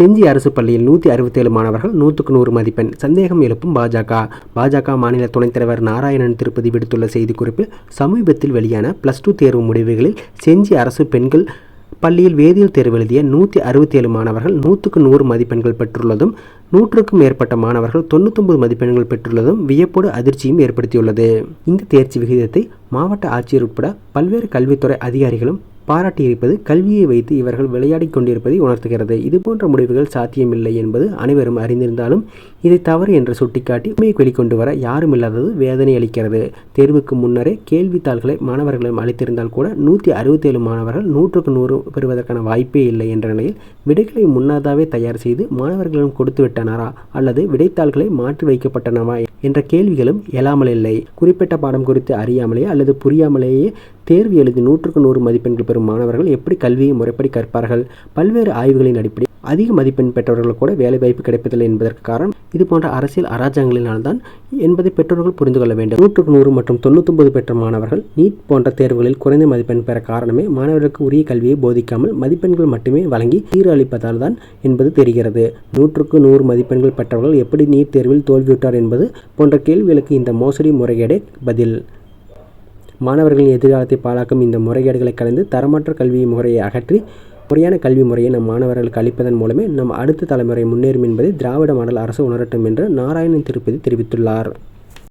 செஞ்சி அரசு பள்ளியில் 167 மாணவர்கள் 100க்கு 100 மதிப்பெண். சந்தேகம் எழுப்பும் பாஜக மாநில துணைத் தலைவர் நாராயணன் திருப்பதி விடுத்துள்ள செய்திக்குறிப்பில், சமீபத்தில் வெளியான +2 தேர்வு முடிவுகளில் செஞ்சி அரசு பெண்கள் பள்ளியில் வேதியியல் தேர்வு எழுதிய 167 மாணவர்கள் 100க்கு 100 மதிப்பெண்கள் பெற்றுள்ளதும், 100க்கும் மேற்பட்ட மாணவர்கள் 99 மதிப்பெண்கள் பெற்றுள்ளதும் வியப்போடு அதிர்ச்சியும் ஏற்படுத்தியுள்ளது. இந்த தேர்ச்சி விகிதத்தை மாவட்ட ஆட்சியர் உட்பட பல்வேறு கல்வித்துறை அதிகாரிகளும் பாராட்டியிருப்பது கல்வியை வைத்து இவர்கள் விளையாடி கொண்டிருப்பதை உணர்த்துகிறது. இதுபோன்ற முடிவுகள் சாத்தியமில்லை என்பது அனைவரும் அறிந்திருந்தாலும் இதை தவறு என்று சுட்டிக்காட்டி உண்மையை வெளிக்கொண்டு வர யாரும் இல்லாதது வேதனை அளிக்கிறது. தேர்வுக்கு முன்னரே கேள்வித்தாள்களை மாணவர்களிடம் அளித்திருந்தால் கூட 167 மாணவர்கள் 100க்கு 100 பெறுவதற்கான வாய்ப்பே இல்லை என்ற நிலையில் விடைகளை முன்னதாகவே தயார் செய்து மாணவர்களிடம் கொடுத்து விட்டனரா அல்லது விடைத்தாள்களை மாற்றி வைக்கப்பட்டனவா என்ற கேள்விகளும் எழாமல் இல்லை. குறிப்பிட்ட பாடம் குறித்து அறியாமலேயே அல்லது புரியாமலேயே தேர்வு எழுதி 100க்கு 100 மதிப்பெண்கள் பெறும் மாணவர்கள் எப்படி கல்வியை முறைப்படி கற்பார்கள்? பல்வேறு ஆய்வுகளின் அடிப்படையில் அதிக மதிப்பெண் பெற்றவர்கள் கூட வேலைவாய்ப்பு கிடைப்பதில்லை என்பதற்கு காரணம் இதுபோன்ற அரசியல் அராஜகங்களினால்தான் என்பதை பெற்றோர்கள் புரிந்து கொள்ள வேண்டும். 100க்கு 100 மற்றும் 99 பெற்ற மாணவர்கள் நீட் போன்ற தேர்வுகளில் குறைந்த மதிப்பெண் பெற காரணமே மாணவர்களுக்கு உரிய கல்வியை போதிக்காமல் மதிப்பெண்கள் மட்டுமே வழங்கி சீரழிப்பதால் தான் என்பது தெரிகிறது. 100க்கு 100 மதிப்பெண்கள் பெற்றவர்கள் எப்படி நீட் தேர்வில் தோல்வியுற்றார் என்பது போன்ற கேள்விகளுக்கு இந்த மோசடி முறைகேடே பதில். மாணவர்களின் எதிர்காலத்தை பாழாக்கும் இந்த முறைகேடுகளை கலந்து தரமற்ற கல்வி முறையை அகற்றி முறையான கல்வி முறையை நம் மாணவர்களுக்கு அளிப்பதன் மூலமே நம் அடுத்த தலைமுறை முன்னேறும் என்பதை திராவிட மாடல் அரசு உணரட்டும் என்று நாராயணன் திருப்பதி தெரிவித்துள்ளார்.